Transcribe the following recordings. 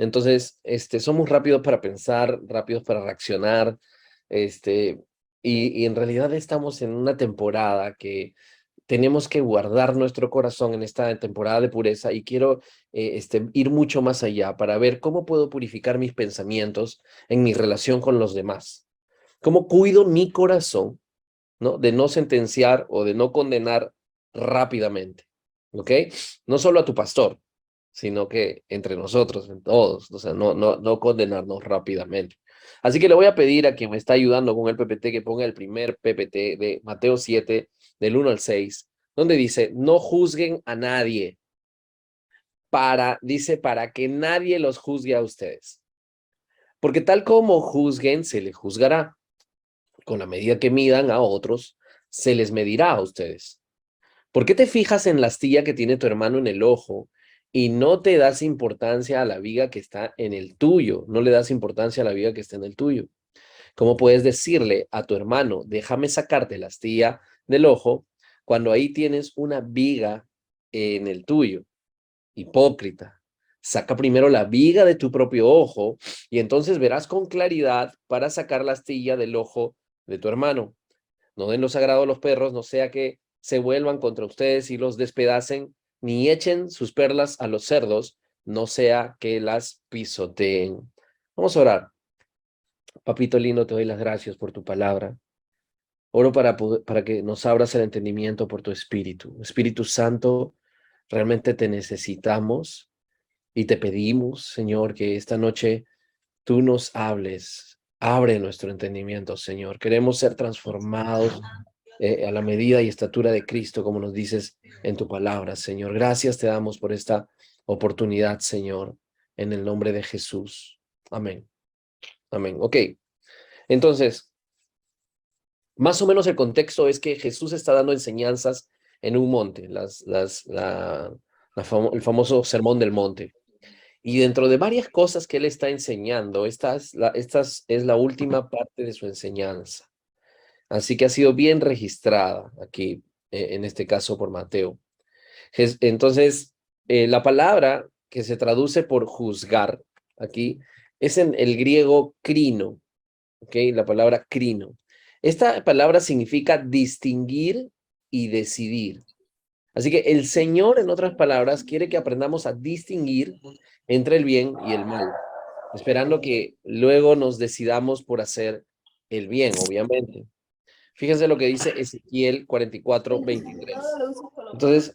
Entonces, somos rápidos para pensar, rápidos para reaccionar, este, y en realidad estamos en una temporada que tenemos que guardar nuestro corazón en esta temporada de pureza y quiero ir mucho más allá para ver cómo puedo purificar mis pensamientos en mi relación con los demás. ¿Cómo cuido mi corazón, ¿no? De no sentenciar o de no condenar rápidamente, ¿ok? No solo a tu pastor, sino que entre nosotros, en todos, o sea, no condenarnos rápidamente. Así que le voy a pedir a quien me está ayudando con el PPT que ponga el primer PPT de Mateo 7, del 1 al 6, donde dice, no juzguen a nadie, dice, para que nadie los juzgue a ustedes. Porque tal como juzguen, se les juzgará. Con la medida que midan a otros, se les medirá a ustedes. ¿Por qué te fijas en la astilla que tiene tu hermano en el ojo y no te das importancia a la viga que está en el tuyo? No le das importancia a la viga que está en el tuyo. ¿Cómo puedes decirle a tu hermano, déjame sacarte la astilla del ojo, cuando ahí tienes una viga en el tuyo? Hipócrita. Saca primero la viga de tu propio ojo y entonces verás con claridad para sacar la astilla del ojo de tu hermano. No den lo sagrado a los perros, no sea que se vuelvan contra ustedes y los despedacen, ni echen sus perlas a los cerdos, no sea que las pisoteen. Vamos a orar. Papito lindo, te doy las gracias por tu palabra. Oro para que nos abras el entendimiento por tu Espíritu. Espíritu Santo, realmente te necesitamos y te pedimos, Señor, que esta noche tú nos hables. Abre nuestro entendimiento, Señor. Queremos ser transformados a la medida y estatura de Cristo, como nos dices en tu palabra, Señor. Gracias te damos por esta oportunidad, Señor, en el nombre de Jesús. Amén. Amén. Ok, entonces, más o menos el contexto es que Jesús está dando enseñanzas en un monte, el famoso Sermón del Monte. Y dentro de varias cosas que él está enseñando, esta es la última parte de su enseñanza. Así que ha sido bien registrada aquí, en este caso por Mateo. Entonces, la palabra que se traduce por juzgar aquí es en el griego crino, ¿ok? La palabra crino. Esta palabra significa distinguir y decidir. Así que el Señor, en otras palabras, quiere que aprendamos a distinguir entre el bien y el mal, esperando que luego nos decidamos por hacer el bien, obviamente. Fíjense lo que dice Ezequiel 44:23. Entonces,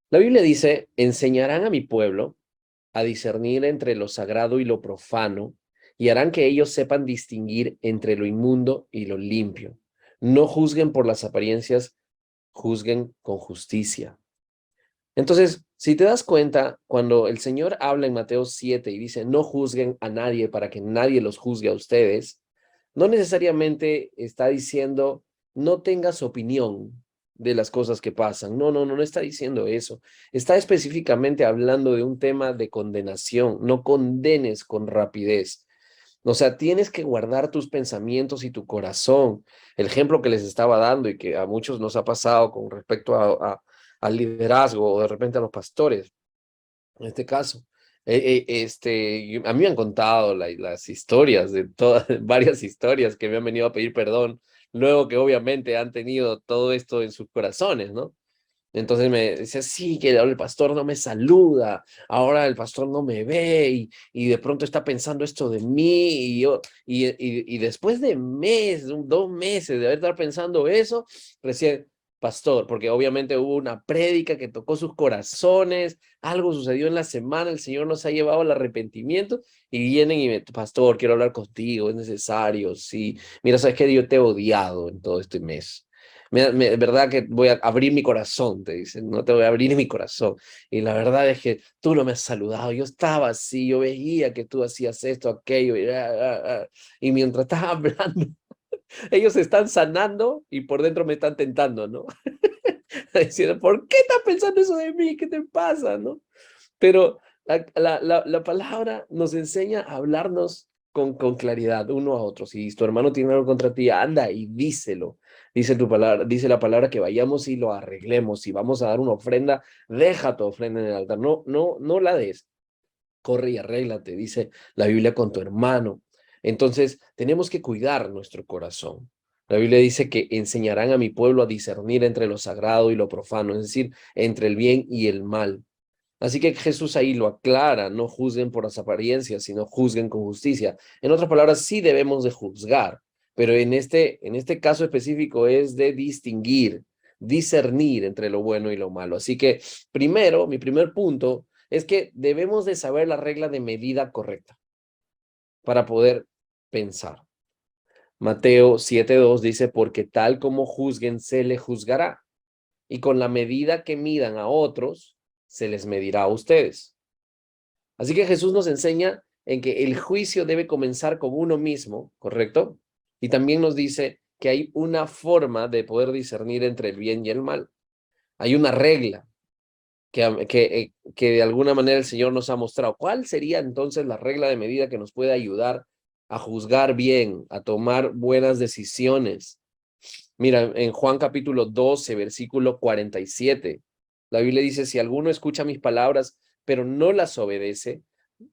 la Biblia dice, enseñarán a mi pueblo a discernir entre lo sagrado y lo profano, y harán que ellos sepan distinguir entre lo inmundo y lo limpio. No juzguen por las apariencias, juzguen con justicia. Entonces, si te das cuenta, cuando el Señor habla en Mateo 7 y dice, no juzguen a nadie para que nadie los juzgue a ustedes, no necesariamente está diciendo, no tengas opinión de las cosas que pasan. No está diciendo eso. Está específicamente hablando de un tema de condenación. No condenes con rapidez. O sea, tienes que guardar tus pensamientos y tu corazón. El ejemplo que les estaba dando y que a muchos nos ha pasado con respecto al liderazgo o de repente a los pastores, en este caso. A mí me han contado las historias de todas, varias historias que me han venido a pedir perdón, luego que obviamente han tenido todo esto en sus corazones, ¿no? Entonces me decía, sí, que ahora el pastor no me saluda, ahora el pastor no me ve y de pronto está pensando esto de mí y después de 2 meses de haber estado pensando eso, recién, pastor, porque obviamente hubo una prédica que tocó sus corazones, algo sucedió en la semana, el Señor nos ha llevado al arrepentimiento y vienen y me, pastor, quiero hablar contigo, es necesario, sí, mira, sabes que yo te he odiado en todo este mes. Verdad que voy a abrir mi corazón, te dicen, no te voy a abrir mi corazón. Y la verdad es que tú no me has saludado, yo estaba así, yo veía que tú hacías esto, aquello, y mientras estás hablando, ellos se están sanando y por dentro me están tentando, ¿no? Diciendo, ¿por qué estás pensando eso de mí? ¿Qué te pasa, no? Pero la palabra nos enseña a hablarnos con claridad uno a otro. Si tu hermano tiene algo contra ti, anda y díselo. Dice tu palabra, dice la palabra que vayamos y lo arreglemos. Si vamos a dar una ofrenda, deja tu ofrenda en el altar. No la des. corre y arréglate, dice la Biblia, con tu hermano. Entonces, tenemos que cuidar nuestro corazón. La Biblia dice que enseñarán a mi pueblo a discernir entre lo sagrado y lo profano, es decir, entre el bien y el mal. Así que Jesús ahí lo aclara: no juzguen por las apariencias, sino juzguen con justicia. En otras palabras, sí debemos de juzgar, pero en este caso específico es de distinguir, discernir entre lo bueno y lo malo. Así que primero, mi primer punto es que debemos de saber la regla de medida correcta para poder pensar. Mateo 7:2 dice: porque tal como juzguen, se le juzgará, y con la medida que midan a otros, se les medirá a ustedes. Así que Jesús nos enseña en que el juicio debe comenzar con uno mismo, ¿correcto? Y también nos dice que hay una forma de poder discernir entre el bien y el mal. Hay una regla que de alguna manera el Señor nos ha mostrado. ¿Cuál sería entonces la regla de medida que nos puede ayudar a juzgar bien, a tomar buenas decisiones? Mira, en Juan capítulo 12, versículo 47, la Biblia dice: si alguno escucha mis palabras, pero no las obedece,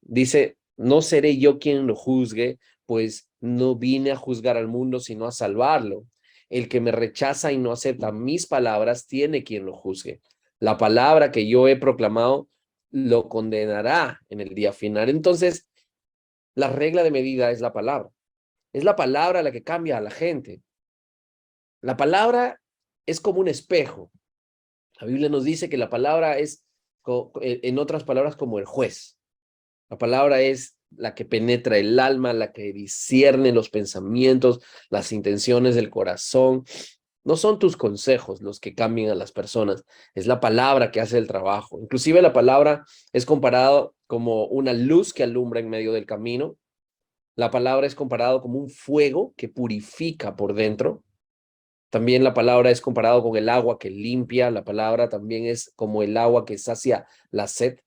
dice, no seré yo quien lo juzgue, pues no vine a juzgar al mundo, sino a salvarlo. El que me rechaza y no acepta mis palabras, tiene quien lo juzgue. La palabra que yo he proclamado lo condenará en el día final. Entonces, la regla de medida es la palabra. Es la palabra la que cambia a la gente. La palabra es como un espejo. La Biblia nos dice que la palabra es, en otras palabras, como el juez. La palabra es la que penetra el alma, la que discierne los pensamientos, las intenciones del corazón. No son tus consejos los que cambian a las personas, es la palabra que hace el trabajo. Inclusive la palabra es comparado como una luz que alumbra en medio del camino. La palabra es comparado como un fuego que purifica por dentro. También la palabra es comparado con el agua que limpia. La palabra también es como el agua que sacia la sed.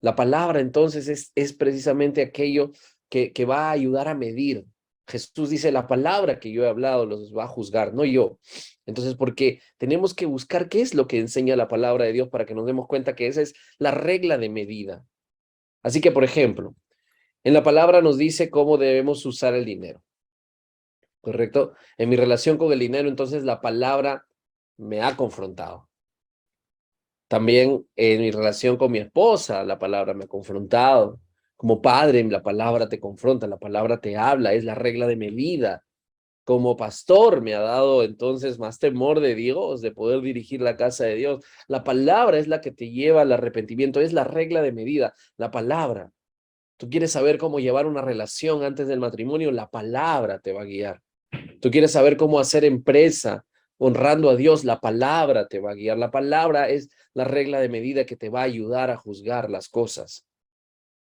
La palabra entonces es precisamente aquello que va a ayudar a medir. Jesús dice: la palabra que yo he hablado los va a juzgar, no yo. Entonces, porque tenemos que buscar qué es lo que enseña la palabra de Dios para que nos demos cuenta que esa es la regla de medida. Así que, por ejemplo, en la palabra nos dice cómo debemos usar el dinero, ¿correcto? En mi relación con el dinero, entonces la palabra me ha confrontado. También en mi relación con mi esposa, la palabra me ha confrontado. Como padre, la palabra te confronta, la palabra te habla, es la regla de medida. Como pastor me ha dado entonces más temor de Dios, de poder dirigir la casa de Dios. La palabra es la que te lleva al arrepentimiento, es la regla de medida, la palabra. Tú quieres saber cómo llevar una relación antes del matrimonio, la palabra te va a guiar. Tú quieres saber cómo hacer empresa honrando a Dios, la palabra te va a guiar. La palabra es la regla de medida que te va a ayudar a juzgar las cosas.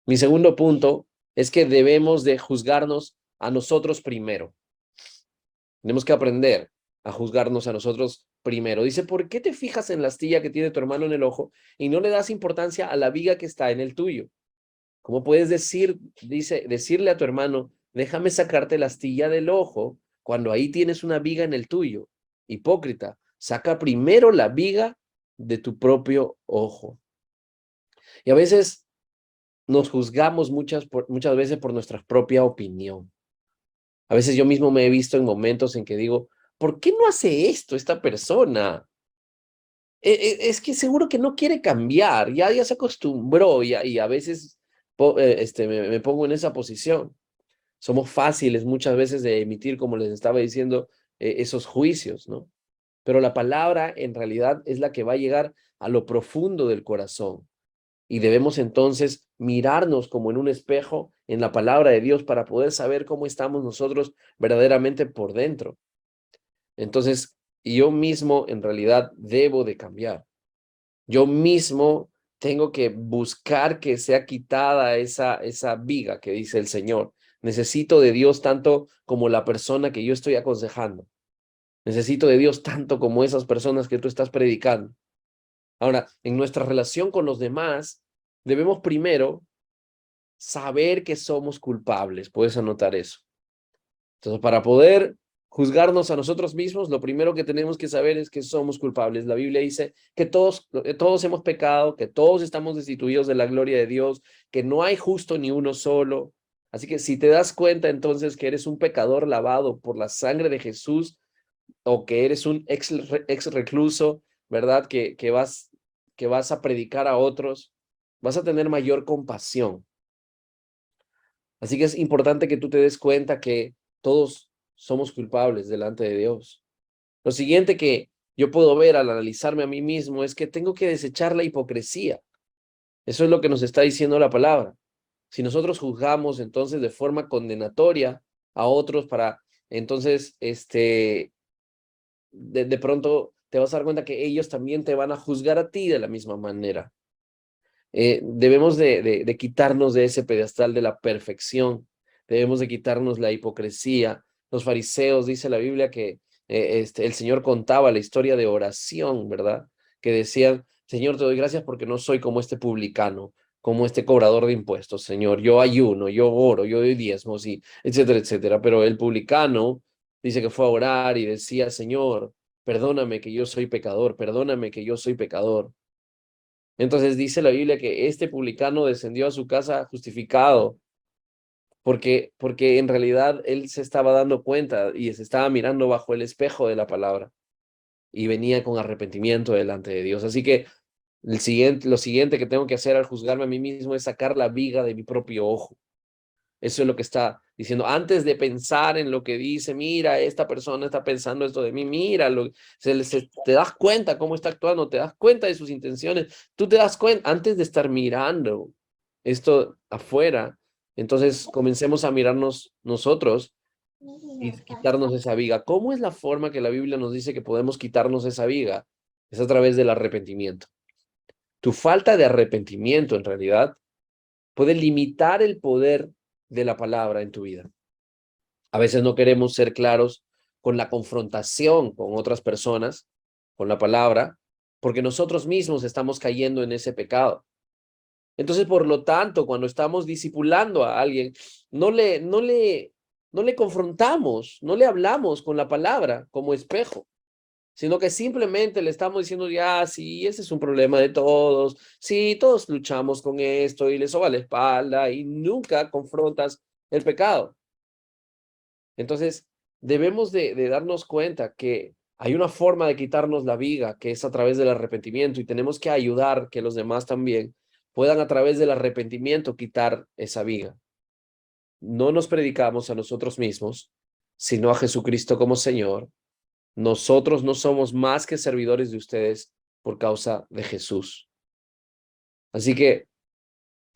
Mi segundo punto es que debemos de juzgarnos a nosotros primero. Tenemos que aprender a juzgarnos a nosotros primero. Dice: ¿por qué te fijas en la astilla que tiene tu hermano en el ojo y no le das importancia a la viga que está en el tuyo? ¿Cómo puedes decirle a tu hermano: déjame sacarte la astilla del ojo, cuando ahí tienes una viga en el tuyo? Hipócrita, saca primero la viga de tu propio ojo. Y a veces nos juzgamos muchas veces por nuestra propia opinión. A veces yo mismo me he visto en momentos en que digo: ¿por qué no hace esto esta persona? Es que seguro que no quiere cambiar, ya se acostumbró, y a veces me pongo en esa posición. Somos fáciles muchas veces de emitir, como les estaba diciendo, esos juicios, ¿no? Pero la palabra en realidad es la que va a llegar a lo profundo del corazón. Y debemos entonces mirarnos como en un espejo en la palabra de Dios para poder saber cómo estamos nosotros verdaderamente por dentro. Entonces, yo mismo en realidad debo de cambiar. Yo mismo tengo que buscar que sea quitada esa viga que dice el Señor. Necesito de Dios tanto como la persona que yo estoy aconsejando. Necesito de Dios tanto como esas personas que tú estás predicando. Ahora, en nuestra relación con los demás, debemos primero saber que somos culpables. Puedes anotar eso. Entonces, para poder juzgarnos a nosotros mismos, lo primero que tenemos que saber es que somos culpables. La Biblia dice que todos hemos pecado, que todos estamos destituidos de la gloria de Dios, que no hay justo ni uno solo. Así que si te das cuenta entonces que eres un pecador lavado por la sangre de Jesús, o que eres un ex recluso, ¿verdad? Que vas a predicar a otros, vas a tener mayor compasión. Así que es importante que tú te des cuenta que todos somos culpables delante de Dios. Lo siguiente que yo puedo ver al analizarme a mí mismo es que tengo que desechar la hipocresía. Eso es lo que nos está diciendo la palabra. Si nosotros juzgamos entonces de forma condenatoria a otros para entonces de pronto te vas a dar cuenta que ellos también te van a juzgar a ti de la misma manera. Debemos de quitarnos de ese pedestal de la perfección, debemos de quitarnos la hipocresía. Los fariseos, dice la Biblia, que el Señor contaba la historia de oración, ¿verdad? Que decían, Señor, te doy gracias porque no soy como este publicano, como este cobrador de impuestos, Señor. Yo ayuno, yo oro, yo doy diezmos, y etcétera, etcétera. Pero el publicano dice que fue a orar y decía, Señor, perdóname que yo soy pecador, perdóname que yo soy pecador. Entonces dice la Biblia que este publicano descendió a su casa justificado, porque en realidad él se estaba dando cuenta y se estaba mirando bajo el espejo de la palabra y venía con arrepentimiento delante de Dios. Así que lo siguiente que tengo que hacer al juzgarme a mí mismo es sacar la viga de mi propio ojo. Eso es lo que está diciendo. Antes de pensar en lo que dice, mira, esta persona está pensando esto de mí, mira, te das cuenta cómo está actuando, te das cuenta de sus intenciones, tú te das cuenta antes de estar mirando esto afuera. Entonces comencemos a mirarnos nosotros y quitarnos esa viga. ¿Cómo es la forma que la Biblia nos dice que podemos quitarnos esa viga? Es a través del arrepentimiento. Tu falta de arrepentimiento, en realidad, puede limitar el poder de la palabra en tu vida. A veces no queremos ser claros con la confrontación con otras personas, con la palabra, porque nosotros mismos estamos cayendo en ese pecado. Entonces, por lo tanto, cuando estamos discipulando a alguien, no le confrontamos, no le hablamos con la palabra como espejo, sino que simplemente le estamos diciendo, ya, sí, ese es un problema de todos, sí, todos luchamos con esto y le soba la espalda y nunca confrontas el pecado. Entonces, debemos de darnos cuenta que hay una forma de quitarnos la viga, que es a través del arrepentimiento, y tenemos que ayudar que los demás también puedan a través del arrepentimiento quitar esa viga. No nos predicamos a nosotros mismos, sino a Jesucristo como Señor. Nosotros no somos más que servidores de ustedes por causa de Jesús. Así que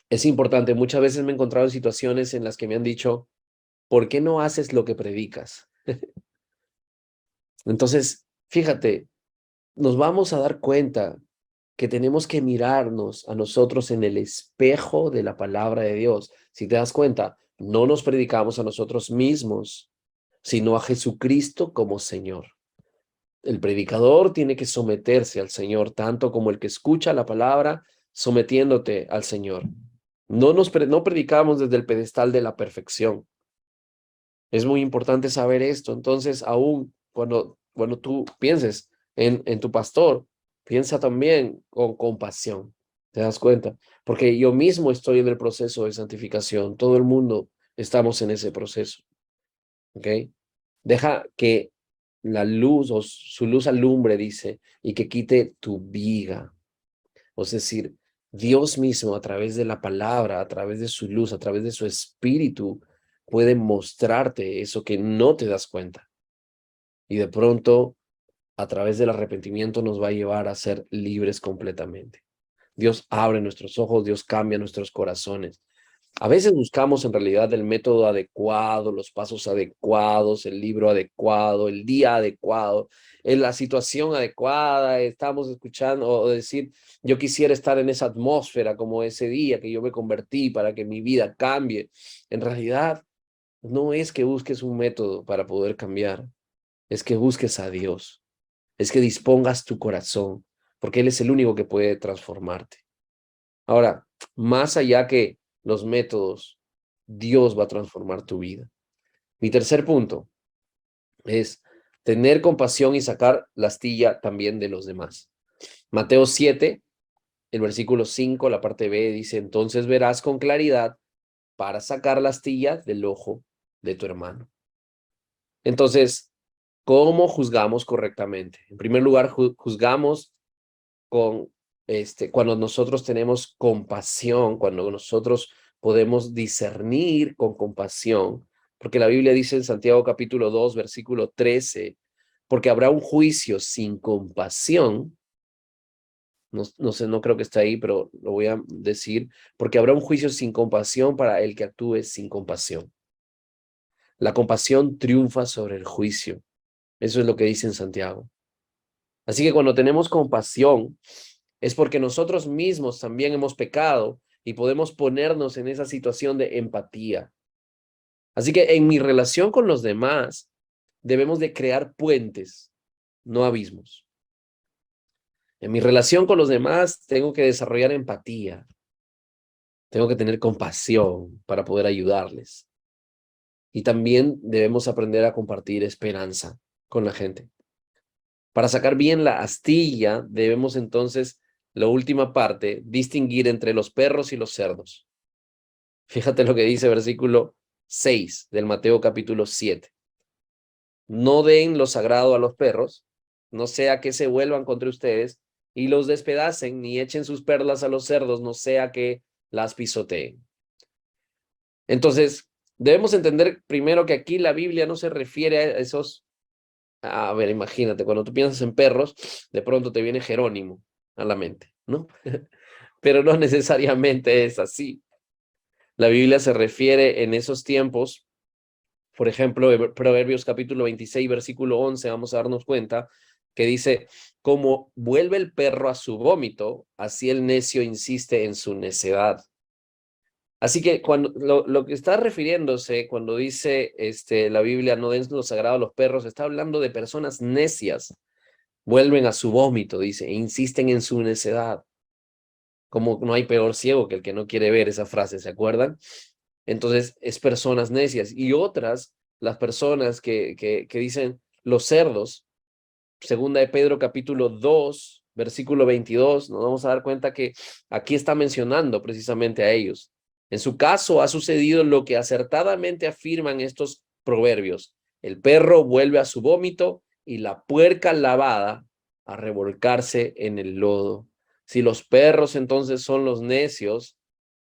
es importante. Muchas veces me he encontrado en situaciones en las que me han dicho, ¿por qué no haces lo que predicas? Entonces, fíjate, nos vamos a dar cuenta que tenemos que mirarnos a nosotros en el espejo de la palabra de Dios. Si te das cuenta, no nos predicamos a nosotros mismos, sino a Jesucristo como Señor. El predicador tiene que someterse al Señor, tanto como el que escucha la palabra, sometiéndote al Señor. No predicamos desde el pedestal de la perfección. Es muy importante saber esto. Entonces, aún cuando tú pienses en tu pastor, piensa también con compasión. ¿Te das cuenta? Porque yo mismo estoy en el proceso de santificación. Todo el mundo estamos en ese proceso. ¿Ok? Deja que la luz o su luz alumbre, dice, y que quite tu viga. Es decir, Dios mismo a través de la palabra, a través de su luz, a través de su espíritu, puede mostrarte eso que no te das cuenta. Y de pronto, a través del arrepentimiento, nos va a llevar a ser libres completamente. Dios abre nuestros ojos, Dios cambia nuestros corazones. A veces buscamos en realidad el método adecuado, los pasos adecuados, el libro adecuado, el día adecuado, en la situación adecuada. Estamos escuchando o decir, yo quisiera estar en esa atmósfera como ese día que yo me convertí para que mi vida cambie. En realidad, no es que busques un método para poder cambiar, es que busques a Dios, es que dispongas tu corazón, porque Él es el único que puede transformarte. Ahora, más allá que los métodos, Dios va a transformar tu vida. Mi tercer punto, es tener compasión y sacar la astilla también de los demás. Mateo 7, el versículo 5, la parte B, dice, entonces verás con claridad para sacar la astilla del ojo de tu hermano. Entonces, ¿cómo juzgamos correctamente? En primer lugar, juzgamos con cuando nosotros tenemos compasión, cuando nosotros podemos discernir con compasión, porque la Biblia dice en Santiago capítulo 2, versículo 13, porque habrá un juicio sin compasión. No sé, no creo que está ahí, pero lo voy a decir, porque habrá un juicio sin compasión para el que actúe sin compasión. La compasión triunfa sobre el juicio. Eso es lo que dice en Santiago. Así que cuando tenemos compasión, es porque nosotros mismos también hemos pecado y podemos ponernos en esa situación de empatía. Así que en mi relación con los demás, debemos de crear puentes, no abismos. En mi relación con los demás, tengo que desarrollar empatía. Tengo que tener compasión para poder ayudarles. Y también debemos aprender a compartir esperanza con la gente. Para sacar bien la astilla, debemos entonces, la última parte, distinguir entre los perros y los cerdos. Fíjate lo que dice versículo 6 del Mateo capítulo 7. No den lo sagrado a los perros, no sea que se vuelvan contra ustedes y los despedacen, ni echen sus perlas a los cerdos, no sea que las pisoteen. Entonces, debemos entender primero que aquí la Biblia no se refiere a esos. A ver, imagínate, cuando tú piensas en perros, de pronto te viene Jerónimo a la mente, ¿no? Pero no necesariamente es así. La Biblia se refiere en esos tiempos, por ejemplo, Proverbios capítulo 26, versículo 11, vamos a darnos cuenta que dice, como vuelve el perro a su vómito, así el necio insiste en su necedad. Así que cuando lo que está refiriéndose cuando dice la Biblia no den lo sagrado a los perros, está hablando de personas necias, vuelven a su vómito, dice, e insisten en su necedad. Como no hay peor ciego que el que no quiere ver, esa frase, ¿se acuerdan? Entonces, es personas necias. Y otras, las personas que dicen los cerdos, segunda de Pedro capítulo 2, versículo 22, nos vamos a dar cuenta que aquí está mencionando precisamente a ellos. En su caso ha sucedido lo que acertadamente afirman estos proverbios. El perro vuelve a su vómito y la puerca lavada a revolcarse en el lodo. Si los perros entonces son los necios,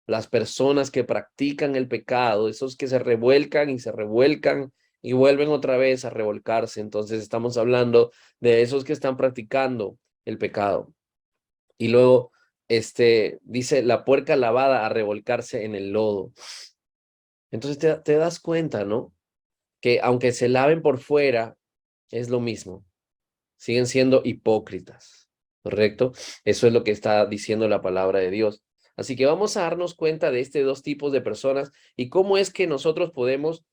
las personas que practican el pecado, esos que se revuelcan y se revuelcan y vuelven otra vez a revolcarse, entonces estamos hablando de esos que están practicando el pecado. Y luego, dice la puerca lavada a revolcarse en el lodo. Entonces te das cuenta, ¿no? Que aunque se laven por fuera, es lo mismo. Siguen siendo hipócritas, ¿correcto? Eso es lo que está diciendo la palabra de Dios. Así que vamos a darnos cuenta de estos dos tipos de personas y cómo es que nosotros podemos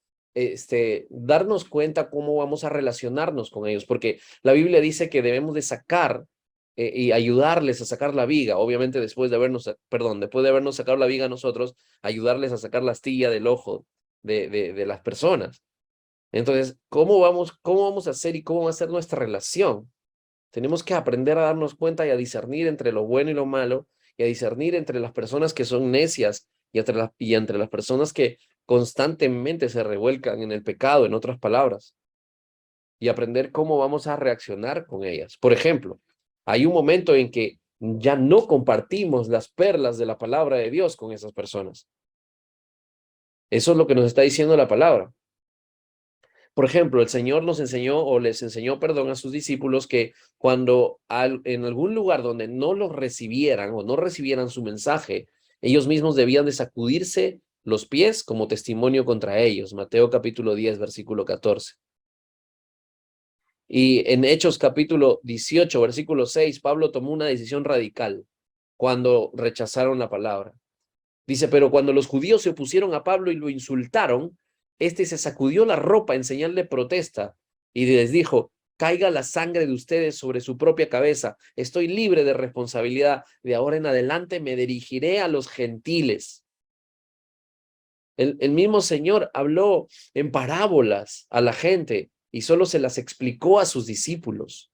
darnos cuenta cómo vamos a relacionarnos con ellos, porque la Biblia dice que debemos de sacar y ayudarles a sacar la viga, obviamente después de habernos sacado la viga nosotros, ayudarles a sacar la astilla del ojo de las personas. Entonces, cómo vamos a hacer y cómo va a ser nuestra relación? Tenemos que aprender a darnos cuenta y a discernir entre lo bueno y lo malo, y a discernir entre las personas que son necias y entre las personas que constantemente se revuelcan en el pecado, en otras palabras, y aprender cómo vamos a reaccionar con ellas. Por ejemplo, hay un momento en que ya no compartimos las perlas de la palabra de Dios con esas personas. Eso es lo que nos está diciendo la palabra. Por ejemplo, el Señor nos enseñó o les enseñó, perdón, a sus discípulos que cuando en algún lugar donde no los recibieran o no recibieran su mensaje, ellos mismos debían de sacudirse los pies como testimonio contra ellos. Mateo capítulo 10, versículo 14. Y en Hechos capítulo 18, versículo 6, Pablo tomó una decisión radical cuando rechazaron la palabra. Dice, pero cuando los judíos se opusieron a Pablo y lo insultaron, este se sacudió la ropa en señal de protesta y les dijo, caiga la sangre de ustedes sobre su propia cabeza. Estoy libre de responsabilidad. De ahora en adelante me dirigiré a los gentiles. El mismo Señor habló en parábolas a la gente y solo se las explicó a sus discípulos.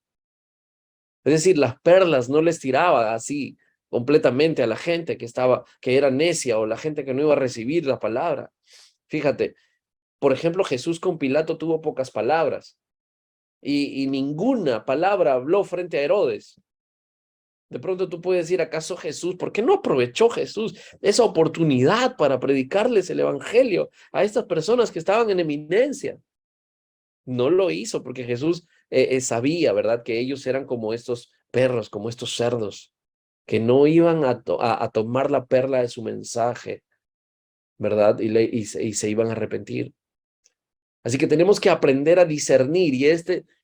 Es decir, las perlas no les tiraba así completamente a la gente que era necia o la gente que no iba a recibir la palabra. Fíjate, por ejemplo, Jesús con Pilato tuvo pocas palabras y ninguna palabra habló frente a Herodes. De pronto tú puedes decir, ¿acaso Jesús? ¿Por qué no aprovechó Jesús esa oportunidad para predicarles el evangelio a estas personas que estaban en eminencia? No lo hizo porque Jesús sabía, ¿verdad? Que ellos eran como estos perros, como estos cerdos, que no iban a tomar la perla de su mensaje, ¿verdad? Y se iban a arrepentir. Así que tenemos que aprender a discernir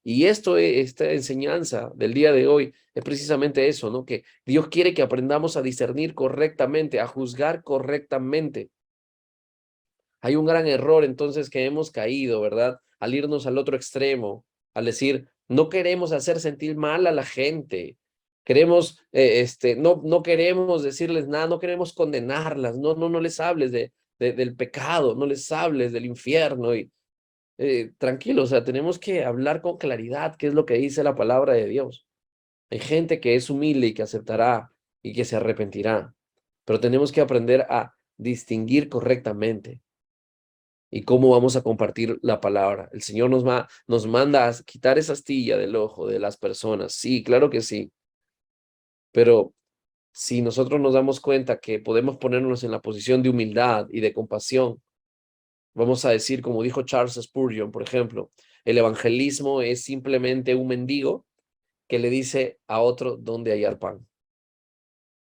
esta enseñanza del día de hoy es precisamente eso, ¿no? Que Dios quiere que aprendamos a discernir correctamente, a juzgar correctamente. Hay un gran error entonces que hemos caído, ¿verdad? Al irnos al otro extremo, al decir, no queremos hacer sentir mal a la gente. No queremos decirles nada, no queremos condenarlas, no les hables del pecado, no les hables del infierno y tranquilo, o sea, tenemos que hablar con claridad qué es lo que dice la palabra de Dios. Hay gente que es humilde y que aceptará y que se arrepentirá, pero tenemos que aprender a distinguir correctamente y cómo vamos a compartir la palabra. El Señor nos manda a quitar esa astilla del ojo de las personas. Sí, claro que sí, pero si nosotros nos damos cuenta que podemos ponernos en la posición de humildad y de compasión, vamos a decir, como dijo Charles Spurgeon, por ejemplo, el evangelismo es simplemente un mendigo que le dice a otro dónde hallar pan.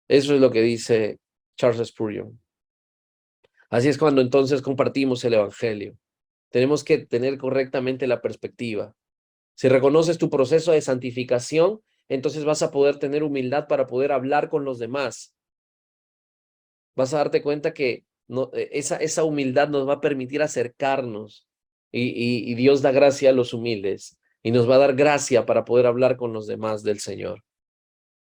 Eso es lo que dice Charles Spurgeon. Así es cuando entonces compartimos el evangelio. Tenemos que tener correctamente la perspectiva. Si reconoces tu proceso de santificación, entonces vas a poder tener humildad para poder hablar con los demás. Vas a darte cuenta que esa humildad nos va a permitir acercarnos y Dios da gracia a los humildes y nos va a dar gracia para poder hablar con los demás del Señor.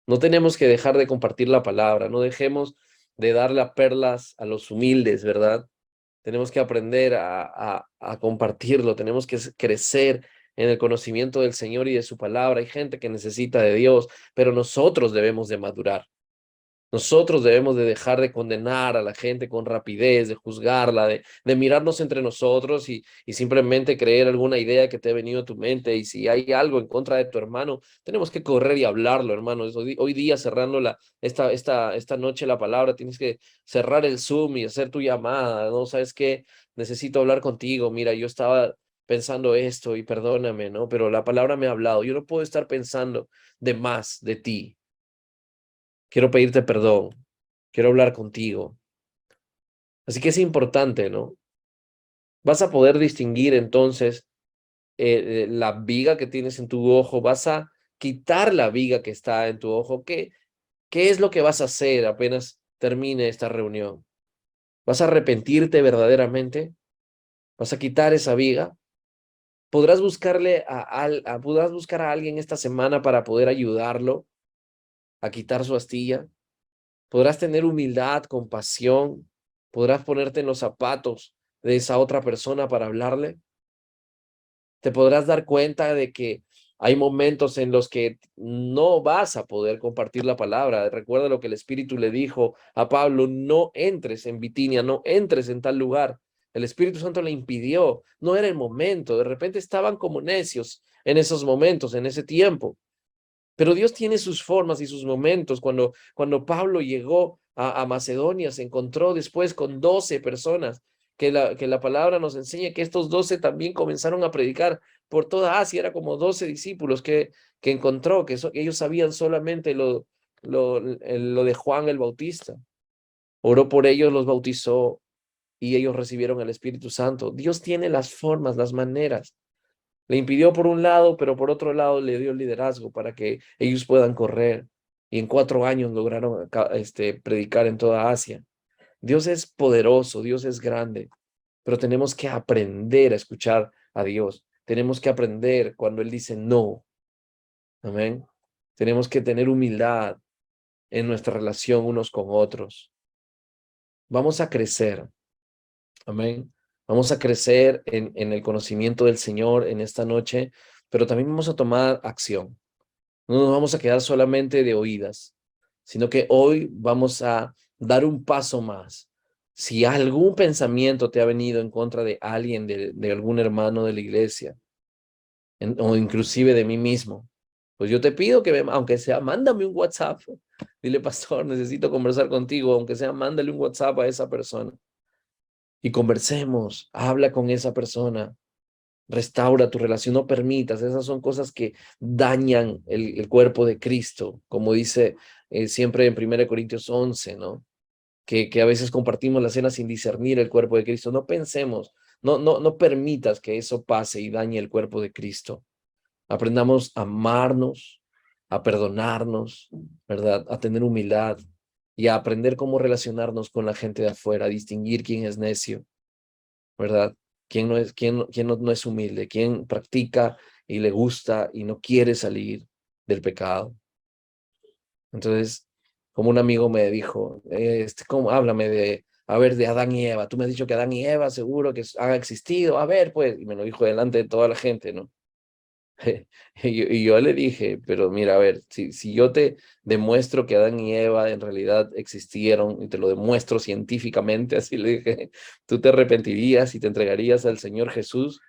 No tenemos que dejar de compartir la palabra, no dejemos de darle perlas a los humildes, ¿verdad? Tenemos que aprender a compartirlo, tenemos que crecer en el conocimiento del Señor y de su palabra. Hay gente que necesita de Dios, pero nosotros debemos de madurar. Nosotros debemos de dejar de condenar a la gente con rapidez, de juzgarla, de mirarnos entre nosotros y simplemente creer alguna idea que te ha venido a tu mente. Y si hay algo en contra de tu hermano, tenemos que correr y hablarlo, hermano. Hoy día cerrando esta noche la palabra, tienes que cerrar el Zoom y hacer tu llamada, ¿no? ¿Sabes qué? Necesito hablar contigo. Mira, yo estaba pensando esto y perdóname, ¿no? Pero la palabra me ha hablado. Yo no puedo estar pensando de más de ti. Quiero pedirte perdón, quiero hablar contigo. Así que es importante, ¿no? Vas a poder distinguir entonces la viga que tienes en tu ojo, vas a quitar la viga que está en tu ojo. ¿Qué es lo que vas a hacer apenas termine esta reunión? ¿Vas a arrepentirte verdaderamente? ¿Vas a quitar esa viga? ¿Podrás buscar a alguien esta semana para poder ayudarlo a quitar su astilla? Podrás tener humildad, compasión, podrás ponerte en los zapatos de esa otra persona para hablarle. Te podrás dar cuenta de que hay momentos en los que no vas a poder compartir la palabra. Recuerda lo que el Espíritu le dijo a Pablo, no entres en Bitinia, no entres en tal lugar. El Espíritu Santo le impidió, no era el momento. De repente estaban como necios en esos momentos, en ese tiempo. Pero Dios tiene sus formas y sus momentos. Cuando Pablo llegó a Macedonia, se encontró después con 12 personas, que la palabra nos enseña que estos 12 también comenzaron a predicar por toda Asia. Era como 12 discípulos que encontró, ellos sabían solamente lo de Juan el Bautista. Oró por ellos, los bautizó y ellos recibieron el Espíritu Santo. Dios tiene las formas, las maneras. Le impidió por un lado, pero por otro lado le dio el liderazgo para que ellos puedan correr. Y en 4 años lograron predicar en toda Asia. Dios es poderoso, Dios es grande, pero tenemos que aprender a escuchar a Dios. Tenemos que aprender cuando Él dice no. Amén. Tenemos que tener humildad en nuestra relación unos con otros. Vamos a crecer. Amén. Vamos a crecer en el conocimiento del Señor en esta noche, pero también vamos a tomar acción. No nos vamos a quedar solamente de oídas, sino que hoy vamos a dar un paso más. Si algún pensamiento te ha venido en contra de alguien, de algún hermano de la iglesia, o inclusive de mí mismo, pues yo te pido que, aunque sea, mándame un WhatsApp. Dile, pastor, necesito conversar contigo, aunque sea, mándale un WhatsApp a esa persona y conversemos, habla con esa persona, restaura tu relación, no permitas, esas son cosas que dañan el cuerpo de Cristo, como dice siempre en 1 Corintios 11, ¿no? Que a veces compartimos la cena sin discernir el cuerpo de Cristo. No pensemos, no permitas que eso pase y dañe el cuerpo de Cristo. Aprendamos a amarnos, a perdonarnos, ¿verdad? A tener humildad y a aprender cómo relacionarnos con la gente de afuera, a distinguir quién es necio, ¿verdad? Quién no es humilde, quién practica y le gusta y no quiere salir del pecado. Entonces, como un amigo me dijo, ¿cómo? Háblame a ver, de Adán y Eva. Tú me has dicho que Adán y Eva seguro que han existido. A ver, pues, y me lo dijo delante de toda la gente, ¿no? Y yo le dije, pero mira, a ver, si yo te demuestro que Adán y Eva en realidad existieron y te lo demuestro científicamente, así le dije, ¿tú te arrepentirías y te entregarías al Señor Jesús?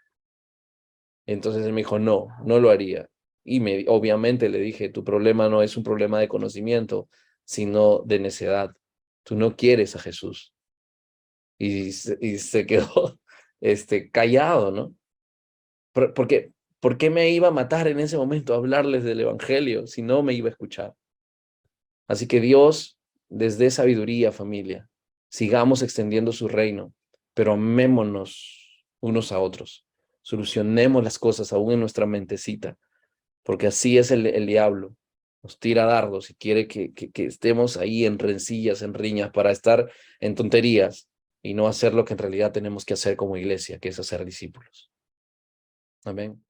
Entonces él me dijo, no lo haría. Y obviamente le dije, tu problema no es un problema de conocimiento, sino de necedad. Tú no quieres a Jesús. Y se quedó callado, ¿no? Porque, ¿por qué me iba a matar en ese momento a hablarles del Evangelio si no me iba a escuchar? Así que Dios, desde sabiduría, familia, sigamos extendiendo su reino, pero amémonos unos a otros. Solucionemos las cosas aún en nuestra mentecita, porque así es el diablo. Nos tira dardos y quiere que estemos ahí en rencillas, en riñas, para estar en tonterías y no hacer lo que en realidad tenemos que hacer como iglesia, que es hacer discípulos. Amén.